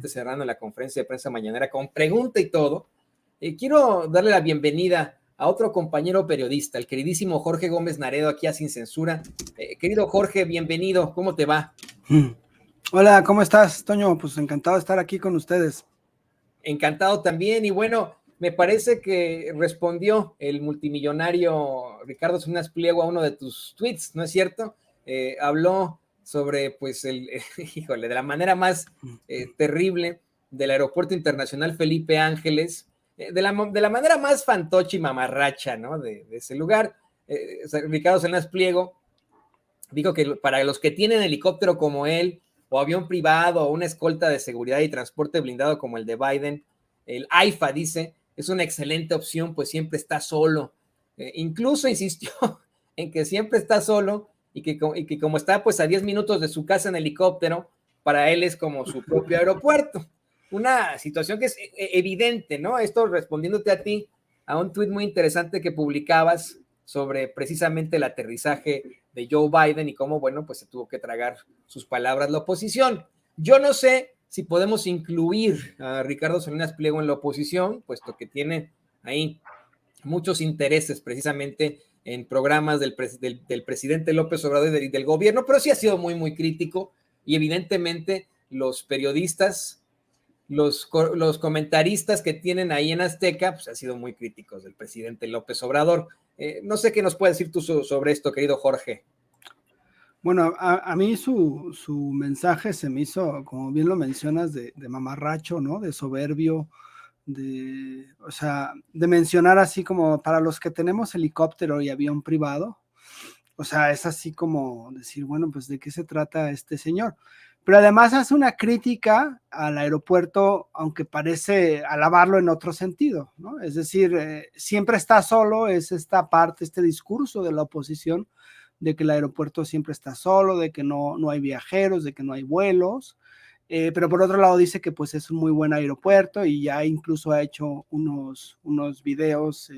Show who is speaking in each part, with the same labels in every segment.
Speaker 1: precisamente cerrando la conferencia de prensa mañanera con pregunta y todo, quiero darle la bienvenida a otro compañero periodista, el queridísimo Jorge Gómez Naredo, aquí a Sin Censura. Querido Jorge, bienvenido, ¿cómo te va?
Speaker 2: Hola, ¿cómo estás, Toño? Pues encantado de estar aquí con ustedes.
Speaker 1: Encantado también, y bueno, me parece que respondió el multimillonario Ricardo Salinas Pliego a uno de tus tweets, ¿no es cierto? Habló sobre, pues, híjole, de la manera más terrible del Aeropuerto Internacional Felipe Ángeles, de la manera más fantoche y mamarracha, ¿no? De ese lugar. O sea, Ricardo Salinas Pliego dijo que para los que tienen helicóptero como él, o avión privado, o una escolta de seguridad y transporte blindado como el de Biden, el AIFA, dice, es una excelente opción, pues siempre está solo. Incluso insistió en que siempre está solo y que como está pues a 10 minutos de su casa en helicóptero, para él es como su propio aeropuerto. Una situación que es evidente, ¿no? Esto respondiéndote a ti, a un tuit muy interesante que publicabas sobre precisamente el aterrizaje de Joe Biden y cómo, bueno, pues se tuvo que tragar sus palabras la oposición. Yo no sé si podemos incluir a Ricardo Salinas Pliego en la oposición, puesto que tiene ahí muchos intereses precisamente en programas del presidente López Obrador y del gobierno, pero sí ha sido muy, muy crítico y evidentemente los periodistas, los comentaristas que tienen ahí en Azteca, pues han sido muy críticos del presidente López Obrador. No sé qué nos puedes decir tú sobre esto, querido Jorge.
Speaker 2: Bueno, a mí su mensaje se me hizo, como bien lo mencionas, de mamarracho, ¿no? De soberbio, o sea, de mencionar así como para los que tenemos helicóptero y avión privado, o sea, es así como decir, bueno, pues ¿de qué se trata este señor? Pero además hace una crítica al aeropuerto, aunque parece alabarlo en otro sentido, ¿no? Es decir, siempre está solo, es esta parte, este discurso de la oposición, de que el aeropuerto siempre está solo, de que no hay viajeros, de que no hay vuelos, pero por otro lado dice que pues es un muy buen aeropuerto y ya incluso ha hecho unos videos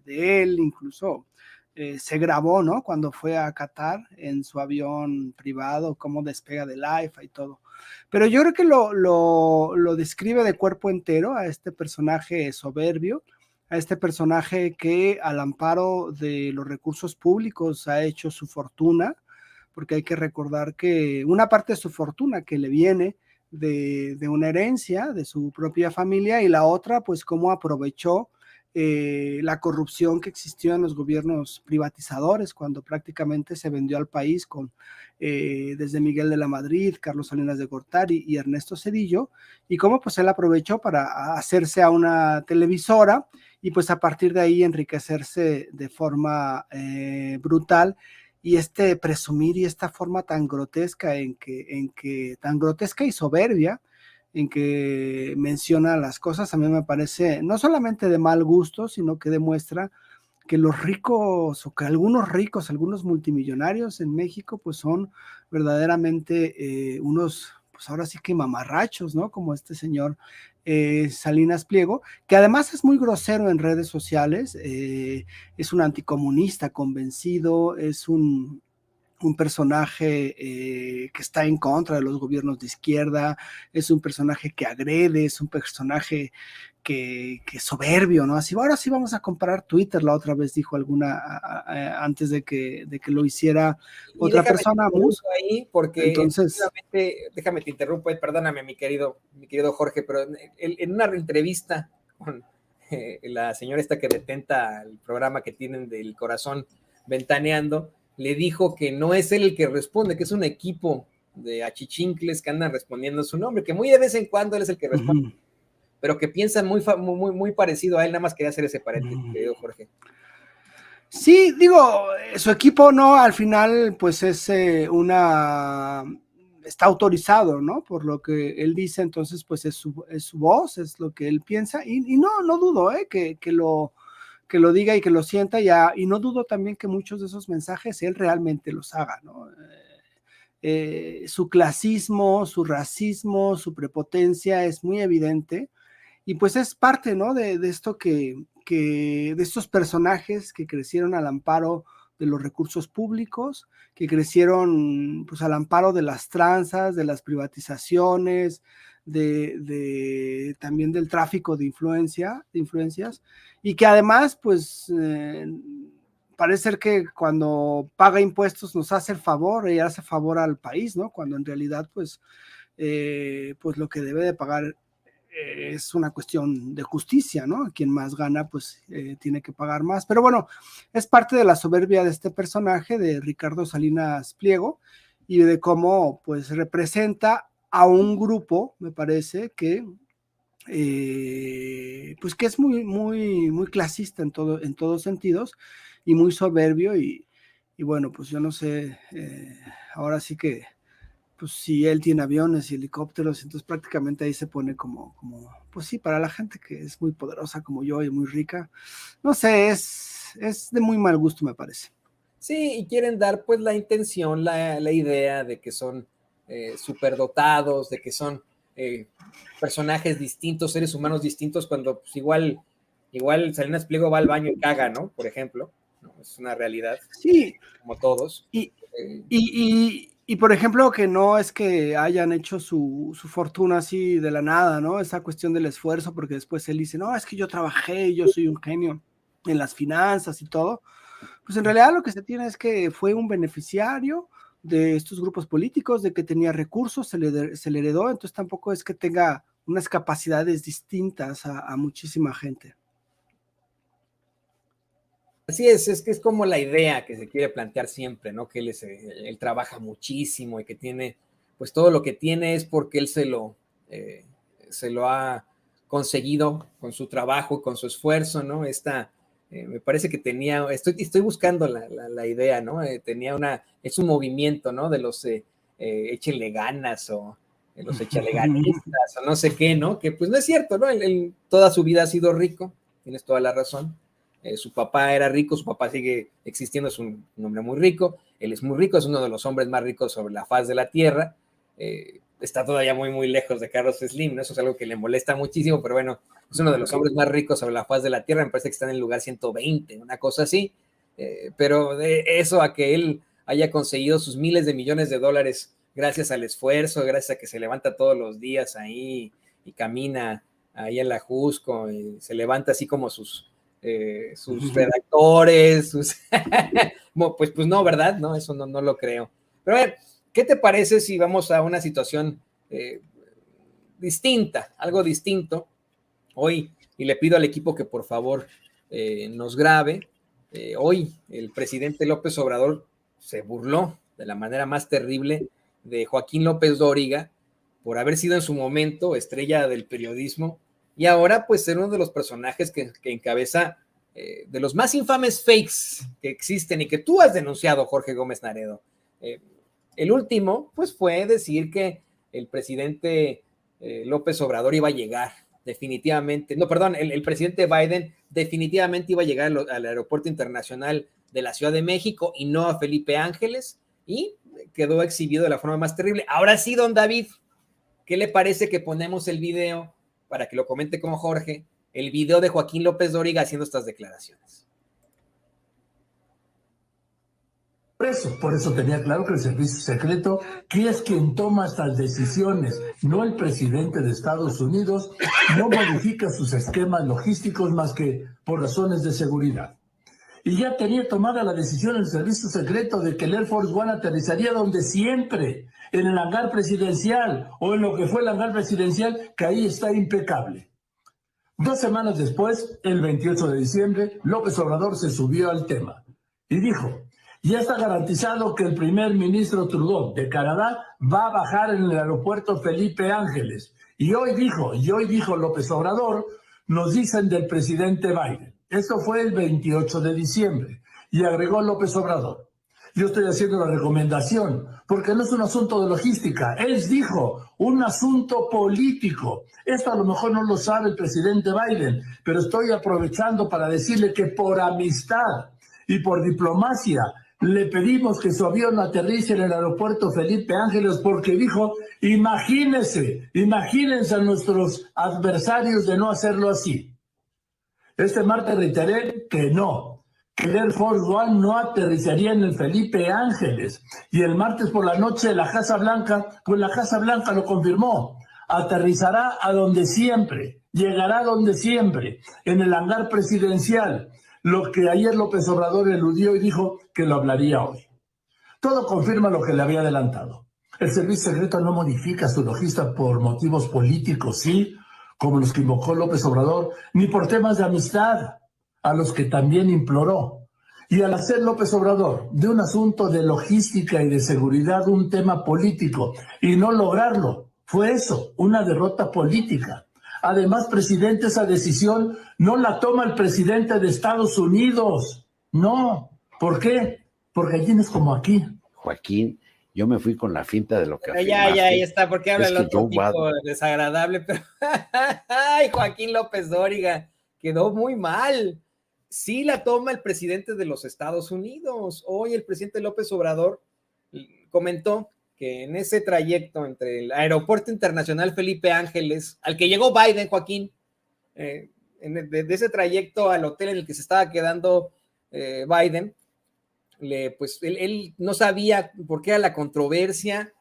Speaker 2: de él, incluso se grabó, ¿no? Cuando fue a Qatar en su avión privado, cómo despega del AIFA y todo. Pero yo creo que lo describe de cuerpo entero a este personaje soberbio, a este personaje que al amparo de los recursos públicos ha hecho su fortuna, porque hay que recordar que una parte de su fortuna que le viene de una herencia de su propia familia y la otra, pues cómo aprovechó la corrupción que existió en los gobiernos privatizadores cuando prácticamente se vendió al país con desde Miguel de la Madrid, Carlos Salinas de Gortari y Ernesto Zedillo, y cómo pues él aprovechó para hacerse a una televisora y pues a partir de ahí enriquecerse de forma brutal, y este presumir y esta forma tan grotesca tan grotesca y soberbia en que menciona las cosas, a mí me parece no solamente de mal gusto, sino que demuestra que los ricos o que algunos ricos, algunos multimillonarios en México, pues son verdaderamente unos, pues ahora sí que mamarrachos, ¿no? Como este señor Salinas Pliego, que además es muy grosero en redes sociales, es un anticomunista convencido, es un personaje que está en contra de los gobiernos de izquierda, es un personaje que agrede, es un personaje que soberbio, ¿no? Así, ahora sí vamos a comprar Twitter, la otra vez dijo antes de que lo hiciera otra persona.
Speaker 1: Ahí porque
Speaker 2: entonces,
Speaker 1: déjame te interrumpo, perdóname mi querido Jorge, pero en una entrevista con la señora esta que detenta el programa que tienen del Corazón Ventaneando, le dijo que no es él el que responde, que es un equipo de achichincles que andan respondiendo su nombre, que muy de vez en cuando él es el que responde, pero que piensan muy parecido a él. Nada más quería hacer ese paréntesis, querido Jorge.
Speaker 2: Sí, digo, su equipo no, al final pues es está autorizado, ¿no? Por lo que él dice, entonces pues es su voz, es lo que él piensa, y no dudo que lo diga y que lo sienta ya, y no dudo también que muchos de esos mensajes él realmente los haga, ¿no? Su clasismo, su racismo, su prepotencia es muy evidente, y pues es parte, ¿no? De esto de estos personajes que crecieron al amparo de los recursos públicos, que crecieron pues al amparo de las tranzas, de las privatizaciones, también del tráfico de influencias, y que además, pues, parece ser que cuando paga impuestos nos hace el favor y hace favor al país, ¿no? Cuando en realidad, pues lo que debe de pagar es una cuestión de justicia, ¿no? Quien más gana, pues tiene que pagar más. Pero bueno, es parte de la soberbia de este personaje, de Ricardo Salinas Pliego, y de cómo, pues, representa a un grupo, me parece, que pues que es muy, muy, muy clasista en todos sentidos, y muy soberbio, y bueno, pues yo no sé, ahora sí que pues si él tiene aviones y helicópteros, entonces prácticamente ahí se pone como, pues sí, para la gente que es muy poderosa como yo y muy rica, no sé, es de muy mal gusto, me parece.
Speaker 1: Sí, y quieren dar pues la intención, la idea de que son superdotados, de que son personajes distintos, seres humanos distintos, cuando pues igual Salinas Pliego va al baño y caga, ¿no? Por ejemplo, ¿no? Es una realidad.
Speaker 2: Sí.
Speaker 1: Como todos.
Speaker 2: Y por ejemplo, que no es que hayan hecho su fortuna así de la nada, ¿no? Esa cuestión del esfuerzo, porque después él dice, no, es que yo trabajé, yo soy un genio en las finanzas y todo. Pues en realidad lo que se tiene es que fue un beneficiario de estos grupos políticos, de que tenía recursos, se le heredó, entonces tampoco es que tenga unas capacidades distintas a muchísima gente.
Speaker 1: Así es que es como la idea que se quiere plantear siempre, ¿no? Que él trabaja muchísimo y que tiene, pues todo lo que tiene es porque él se lo ha conseguido con su trabajo y con su esfuerzo, ¿no? Me parece que tenía, estoy buscando la idea, ¿no? Es un movimiento, ¿no? De los échenle ganas o de los echaleganistas o no sé qué, ¿no? Que pues no es cierto, ¿no? Él toda su vida ha sido rico, tienes toda la razón. Su papá era rico, su papá sigue existiendo, es un hombre muy rico, él es muy rico, es uno de los hombres más ricos sobre la faz de la tierra, está todavía muy, muy lejos de Carlos Slim, ¿no? Eso es algo que le molesta muchísimo, pero bueno, es uno de los hombres más ricos sobre la faz de la tierra, me parece que está en el lugar 120, una cosa así, pero de eso a que él haya conseguido sus miles de millones de dólares gracias al esfuerzo, gracias a que se levanta todos los días ahí y camina ahí en la Jusco, y se levanta así como sus redactores, pues no, ¿verdad? No, eso no lo creo. Pero a ver, ¿qué te parece si vamos a una situación distinta, algo distinto hoy? Y le pido al equipo que por favor nos grabe. Hoy el presidente López Obrador se burló de la manera más terrible de Joaquín López Dóriga por haber sido en su momento estrella del periodismo y ahora pues ser uno de los personajes que encabeza de los más infames fakes que existen y que tú has denunciado, Jorge Gómez Naredo. El último pues fue decir que el presidente López Obrador iba a llegar definitivamente, no, perdón, el presidente Biden definitivamente iba a llegar al aeropuerto internacional de la Ciudad de México y no a Felipe Ángeles, y quedó exhibido de la forma más terrible. Ahora sí, don David, ¿qué le parece que ponemos el video para que lo comente con Jorge, el video de Joaquín López Dóriga haciendo estas declaraciones?
Speaker 3: Por eso tenía claro que el servicio secreto, que es quien toma estas decisiones, no el presidente de Estados Unidos, no modifica sus esquemas logísticos más que por razones de seguridad. Y ya tenía tomada la decisión el servicio secreto de que el Air Force One aterrizaría donde siempre, en el hangar presidencial o en lo que fue el hangar presidencial, que ahí está impecable. 2 semanas después, el 28 de diciembre, López Obrador se subió al tema y dijo: ya está garantizado que el primer ministro Trudeau de Canadá va a bajar en el aeropuerto Felipe Ángeles. Y hoy dijo López Obrador, nos dicen del presidente Biden. Esto fue el 28 de diciembre. Y agregó López Obrador: yo estoy haciendo la recomendación, porque no es un asunto de logística. Él dijo, un asunto político. Esto a lo mejor no lo sabe el presidente Biden, pero estoy aprovechando para decirle que por amistad y por diplomacia le pedimos que su avión aterrice en el aeropuerto Felipe Ángeles, porque dijo, imagínense a nuestros adversarios de no hacerlo así. Este martes reiteré que no, que el Air Force One no aterrizaría en el Felipe Ángeles. Y el martes por la noche la Casa Blanca, pues la Casa Blanca lo confirmó. aterrizará a donde siempre, llegará donde siempre, en el hangar presidencial, lo que ayer López Obrador eludió y dijo que lo hablaría hoy. Todo confirma lo que le había adelantado. El servicio secreto no modifica su logística por motivos políticos, sí, como los que invocó López Obrador, ni por temas de amistad, a los que también imploró. Y al hacer López Obrador de un asunto de logística y de seguridad un tema político y no lograrlo, fue eso, una derrota política. Además, presidente, esa decisión no la toma el presidente de Estados Unidos. No. ¿Por qué? Porque allí no es como aquí.
Speaker 4: Joaquín, yo me fui con la finta de lo que
Speaker 1: afirmaste. Ya está, porque habla
Speaker 4: es
Speaker 1: el otro tipo desagradable, pero ay, Joaquín López Dóriga, quedó muy mal. Sí la toma el presidente de los Estados Unidos. Hoy el presidente López Obrador comentó que en ese trayecto entre el Aeropuerto Internacional Felipe Ángeles, al que llegó Biden, Joaquín, de ese trayecto al hotel en el que se estaba quedando Biden, pues él no sabía por qué era la controversia,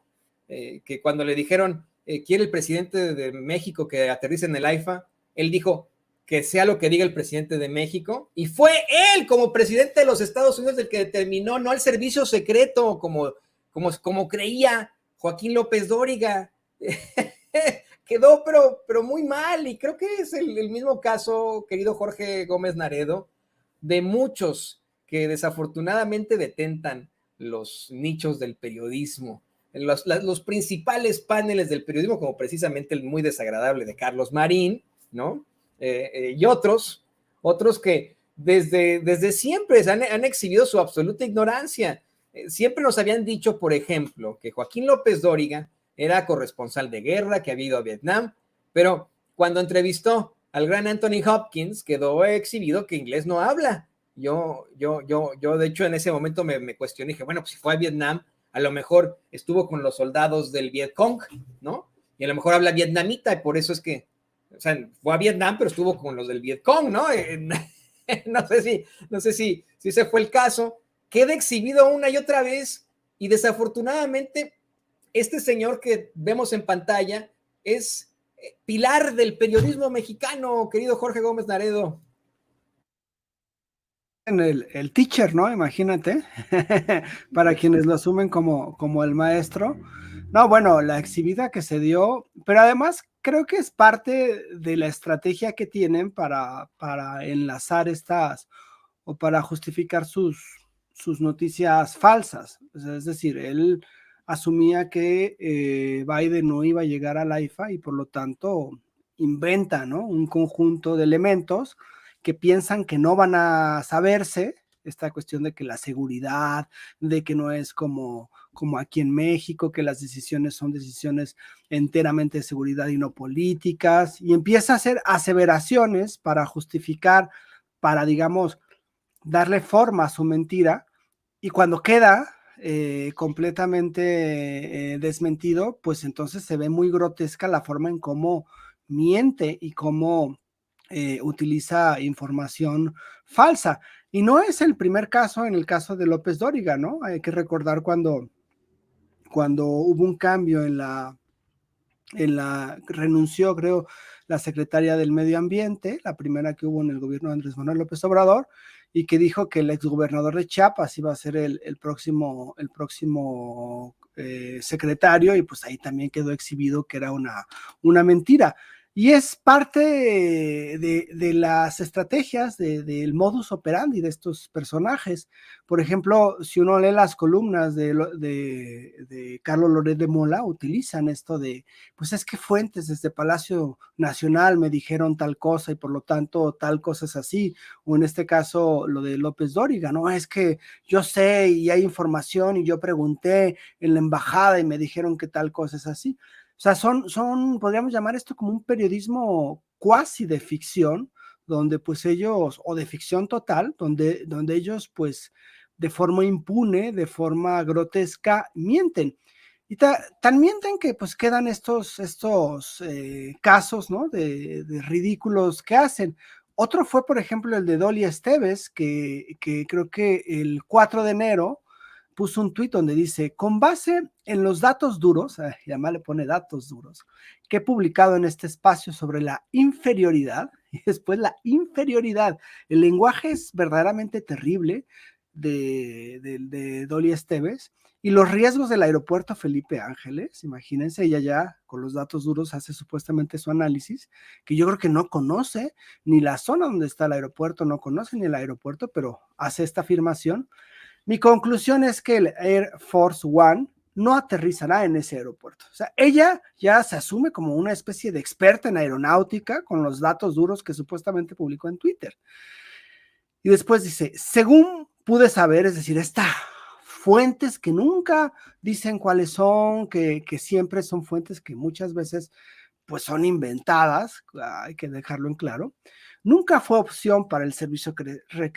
Speaker 1: que cuando le dijeron, quiere el presidente de México que aterrice en el AIFA, él dijo que sea lo que diga el presidente de México, y fue él como presidente de los Estados Unidos el que determinó, no el servicio secreto, como creía Joaquín López Dóriga. Quedó pero muy mal, y creo que es el mismo caso, querido Jorge Gómez Naredo, de muchos que desafortunadamente detentan los nichos del periodismo, los principales paneles del periodismo, como precisamente el muy desagradable de Carlos Marín, ¿no? Y otros que desde siempre han exhibido su absoluta ignorancia. Siempre nos habían dicho, por ejemplo, que Joaquín López Dóriga era corresponsal de guerra, que había ido a Vietnam, pero cuando entrevistó al gran Anthony Hopkins, quedó exhibido que inglés no habla. Yo de hecho, en ese momento me cuestioné, dije, bueno, pues si fue a Vietnam, a lo mejor estuvo con los soldados del Vietcong, ¿no? Y a lo mejor habla vietnamita, y por eso es que, o sea, fue a Vietnam, pero estuvo con los del Vietcong, ¿no? No sé si ese fue el caso. Queda exhibido una y otra vez, y desafortunadamente, este señor que vemos en pantalla es pilar del periodismo mexicano, querido Jorge Gómez Naredo.
Speaker 2: El teacher, ¿no? Imagínate, para quienes lo asumen como el maestro. No, bueno, la exhibida que se dio, pero además creo que es parte de la estrategia que tienen para enlazar estas, o para justificar sus noticias falsas. O sea, es decir, él asumía que Biden no iba a llegar al AIFA y por lo tanto inventa, ¿no? Un conjunto de elementos que piensan que no van a saberse, esta cuestión de que la seguridad, de que no es como aquí en México, que las decisiones son decisiones enteramente de seguridad y no políticas, y empieza a hacer aseveraciones para justificar, para, digamos, darle forma a su mentira, y cuando queda completamente desmentido, pues entonces se ve muy grotesca la forma en cómo miente y cómo utiliza información falsa. Y no es el primer caso en el caso de López Dóriga, ¿no? Hay que recordar cuando hubo un cambio renunció, creo, la secretaria del Medio Ambiente, la primera que hubo en el gobierno de Andrés Manuel López Obrador, y que dijo que el exgobernador de Chiapas iba a ser el próximo secretario, y pues ahí también quedó exhibido que era una mentira. Y es parte de las estrategias del modus operandi de estos personajes. Por ejemplo, si uno lee las columnas de Carlos Loret de Mola, utilizan esto de, pues es que fuentes desde Palacio Nacional me dijeron tal cosa y por lo tanto tal cosa es así. O en este caso, lo de López Dóriga, ¿no? Es que yo sé y hay información y yo pregunté en la embajada y me dijeron que tal cosa es así. O sea, podríamos llamar esto como un periodismo cuasi de ficción, donde pues ellos, o de ficción total, donde ellos pues de forma impune, de forma grotesca, mienten. Y tan mienten que pues quedan estos casos, ¿no? De ridículos que hacen. Otro fue, por ejemplo, el de Dolly Esteves, que creo que el 4 de enero puso un tuit donde dice, con base en los datos duros, y además le pone datos duros, que he publicado en este espacio sobre la inferioridad, y después la inferioridad, el lenguaje es verdaderamente terrible de Dolly Esteves, y los riesgos del aeropuerto Felipe Ángeles, imagínense, ella ya con los datos duros hace supuestamente su análisis, que yo creo que no conoce ni la zona donde está el aeropuerto, no conoce ni el aeropuerto, pero hace esta afirmación. Mi conclusión es que el Air Force One no aterrizará en ese aeropuerto. O sea, ella ya se asume como una especie de experta en aeronáutica con los datos duros que supuestamente publicó en Twitter. Y después dice, según pude saber, es decir, fuentes que nunca dicen cuáles son, que siempre son fuentes que muchas veces pues son inventadas, hay que dejarlo en claro, nunca fue opción para el servicio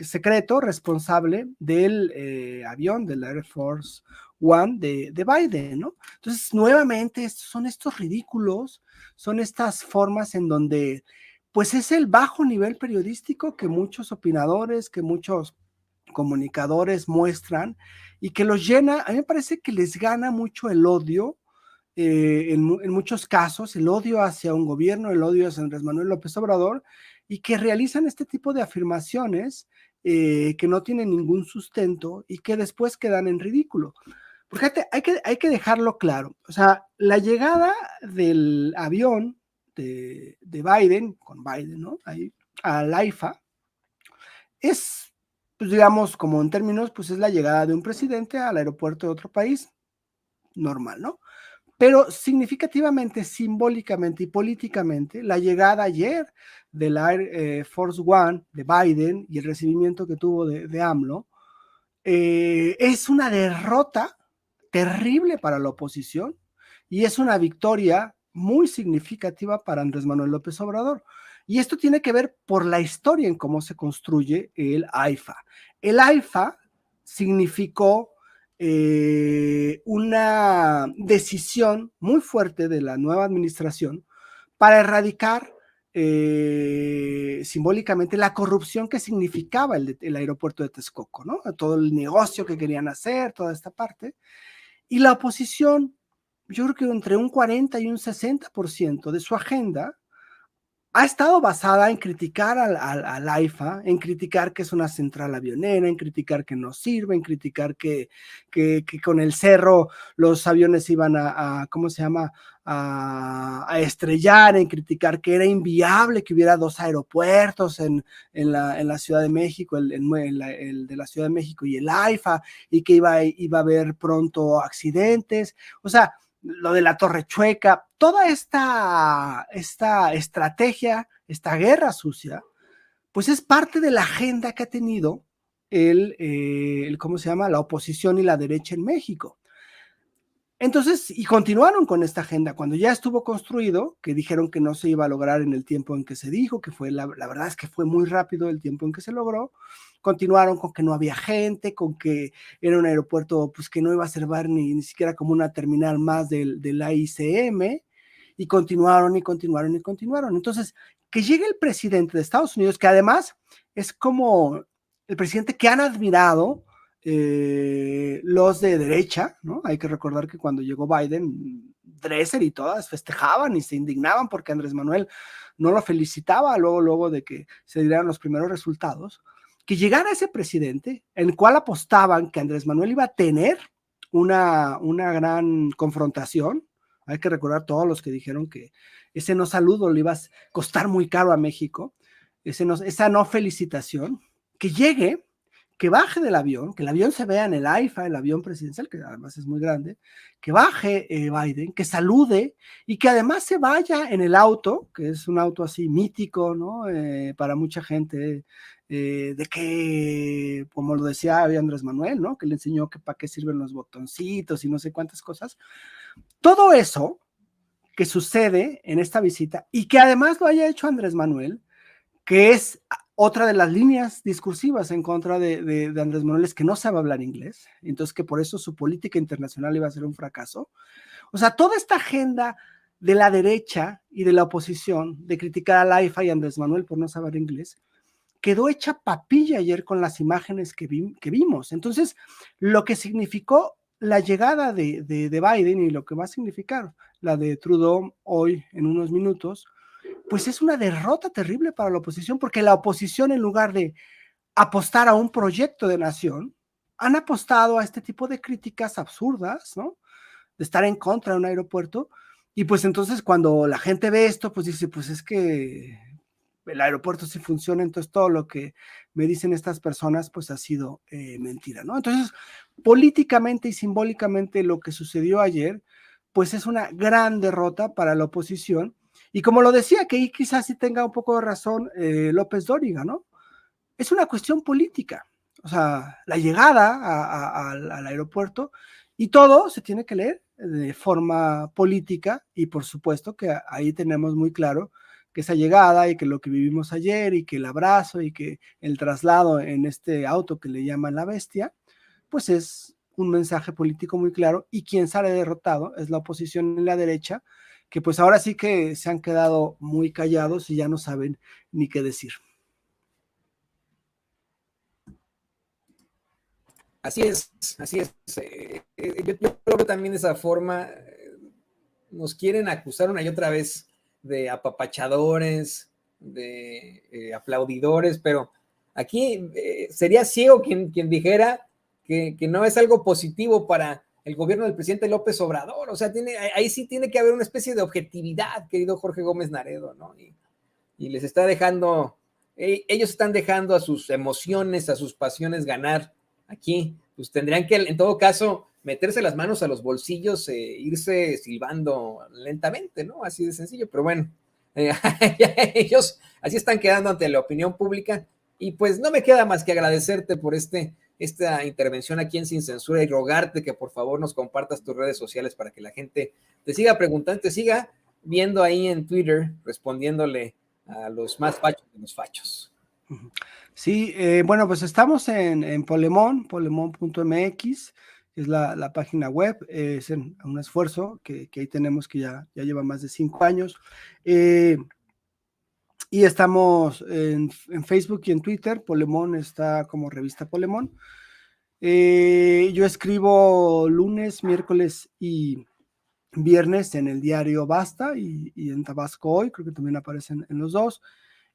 Speaker 2: secreto responsable del avión, del Air Force One de Biden, ¿no? Entonces, nuevamente, son estos ridículos, son estas formas en donde, pues es el bajo nivel periodístico que muchos opinadores, que muchos comunicadores muestran y que los llena, a mí me parece que les gana mucho el odio, en muchos casos, el odio hacia un gobierno, el odio hacia Andrés Manuel López Obrador, y que realizan este tipo de afirmaciones que no tienen ningún sustento y que después quedan en ridículo. Porque hay que dejarlo claro, o sea, la llegada del avión de Biden, con Biden, ¿no? Ahí, al AIFA, es, pues digamos, como en términos, pues es la llegada de un presidente al aeropuerto de otro país, normal, ¿no? Pero significativamente, simbólicamente y políticamente, la llegada ayer del Air Force One de Biden y el recibimiento que tuvo de AMLO es una derrota terrible para la oposición y es una victoria muy significativa para Andrés Manuel López Obrador. Y esto tiene que ver por la historia en cómo se construye el AIFA. El AIFA significó una decisión muy fuerte de la nueva administración para erradicar simbólicamente la corrupción que significaba el aeropuerto de Texcoco, ¿no? Todo el negocio que querían hacer, toda esta parte. Y la oposición, yo creo que entre un 40 y un 60% de su agenda ha estado basada en criticar al AIFA, en criticar que es una central avionera, en criticar que no sirve, en criticar que con el cerro los aviones iban ¿cómo se llama?, a estrellar, en criticar que era inviable que hubiera dos aeropuertos en la Ciudad de México, el de la Ciudad de México y el AIFA, y que iba a haber pronto accidentes. O sea, lo de la Torre Chueca, toda esta estrategia, esta guerra sucia, pues es parte de la agenda que ha tenido ¿cómo se llama?, la oposición y la derecha en México. Entonces, y continuaron con esta agenda cuando ya estuvo construido, que dijeron que no se iba a lograr en el tiempo en que se dijo, que fue, la verdad es que fue muy rápido el tiempo en que se logró. Continuaron con que no había gente, con que era un aeropuerto pues que no iba a servir ni siquiera como una terminal más del AICM, y continuaron y continuaron y continuaron. Entonces, que llegue el presidente de Estados Unidos, que además es como el presidente que han admirado los de derecha, ¿no? Hay que recordar que cuando llegó Biden, Dresser y todas festejaban y se indignaban porque Andrés Manuel no lo felicitaba luego de que se dieran los primeros resultados. Que llegara ese presidente, en el cual apostaban que Andrés Manuel iba a tener una gran confrontación. Hay que recordar todos los que dijeron que ese no saludo le iba a costar muy caro a México, esa no felicitación, que llegue, que baje del avión, que el avión se vea en el AIFA, el avión presidencial, que además es muy grande, que baje Biden, que salude y que además se vaya en el auto, que es un auto así mítico, ¿no? Para mucha gente, de que, como lo decía Andrés Manuel, ¿no? Que le enseñó que para qué sirven los botoncitos y no sé cuántas cosas. Todo eso que sucede en esta visita y que además lo haya hecho Andrés Manuel, que es otra de las líneas discursivas en contra de Andrés Manuel, es que no sabe hablar inglés, entonces que por eso su política internacional iba a ser un fracaso. O sea, toda esta agenda de la derecha y de la oposición de criticar al AIFA y a Andrés Manuel por no saber inglés, quedó hecha papilla ayer con las imágenes que vimos. Entonces, lo que significó la llegada de Biden y lo que va a significar la de Trudeau hoy en unos minutos, pues es una derrota terrible para la oposición, porque la oposición, en lugar de apostar a un proyecto de nación, han apostado a este tipo de críticas absurdas, ¿no? De estar en contra de un aeropuerto, y pues entonces cuando la gente ve esto, pues dice, pues es que el aeropuerto sí funciona, entonces todo lo que me dicen estas personas, pues ha sido mentira, ¿no? Entonces, políticamente y simbólicamente lo que sucedió ayer, pues es una gran derrota para la oposición, y como lo decía, que ahí quizás sí tenga un poco de razón López Dóriga, ¿no? Es una cuestión política, o sea, la llegada al aeropuerto, y todo se tiene que leer de forma política, y por supuesto que ahí tenemos muy claro que esa llegada y que lo que vivimos ayer y que el abrazo y que el traslado en este auto que le llaman la bestia, pues es un mensaje político muy claro, y quien sale derrotado es la oposición en la derecha, que pues ahora sí que se han quedado muy callados y ya no saben ni qué decir.
Speaker 1: Así es, así es. Yo creo que también de esa forma nos quieren acusar una y otra vez de apapachadores, de aplaudidores, pero aquí sería ciego quien dijera que no es algo positivo para el gobierno del presidente López Obrador. O sea, ahí sí tiene que haber una especie de objetividad, querido Jorge Gómez Naredo, ¿no? Y les está dejando, ellos están dejando a sus emociones, a sus pasiones ganar aquí. Pues tendrían que, en todo caso, meterse las manos a los bolsillos, irse silbando lentamente, ¿no? Así de sencillo, pero bueno, ellos así están quedando ante la opinión pública, y pues no me queda más que agradecerte por esta intervención aquí en Sin Censura, y rogarte que por favor nos compartas tus redes sociales para que la gente te siga preguntando, te siga viendo ahí en Twitter, respondiéndole a los más fachos de los fachos.
Speaker 2: Sí, bueno, pues estamos en polemon.mx, es la página web, es un esfuerzo que ahí tenemos, que ya lleva más de 5 años, y estamos en Facebook y en Twitter. Polemon está como Revista Polemon. Yo escribo lunes, miércoles y viernes en el diario Basta y en Tabasco Hoy, creo que también aparecen en los dos.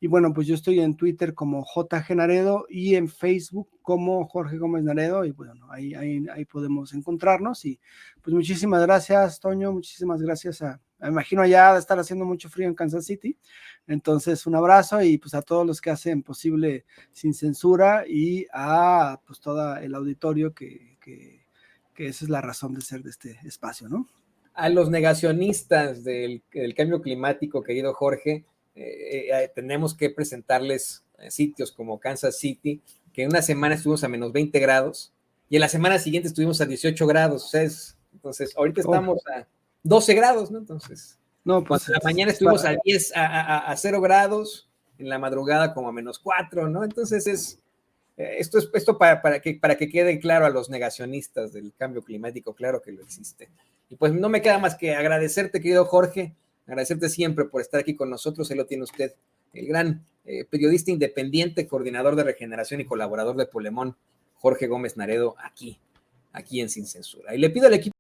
Speaker 2: Y bueno, pues yo estoy en Twitter como JG Naredo y en Facebook como Jorge Gómez Naredo, y bueno, ahí podemos encontrarnos. Y pues muchísimas gracias, Toño, muchísimas gracias me imagino allá de estar haciendo mucho frío en Kansas City. Entonces, un abrazo, y pues a todos los que hacen posible Sin Censura, y a pues todo el auditorio que esa es la razón de ser de este espacio, ¿no?
Speaker 1: A los negacionistas del cambio climático, querido Jorge, tenemos que presentarles sitios como Kansas City, que en una semana estuvimos a menos 20 grados, y en la semana siguiente estuvimos a 18 grados. O sea, entonces, ahorita estamos a 12 grados, ¿no? Entonces,
Speaker 2: no, pues
Speaker 1: en la mañana estuvimos a 10, a 0 grados, en la madrugada como a menos 4, ¿no? Entonces esto para que quede claro a los negacionistas del cambio climático, claro que lo existe. Y pues no me queda más que agradecerte, querido Jorge, agradecerte siempre por estar aquí con nosotros. Ahí lo tiene usted, el gran periodista independiente, coordinador de regeneración y colaborador de Polemón, Jorge Gómez Naredo, aquí en Sin Censura. Y le pido al equipo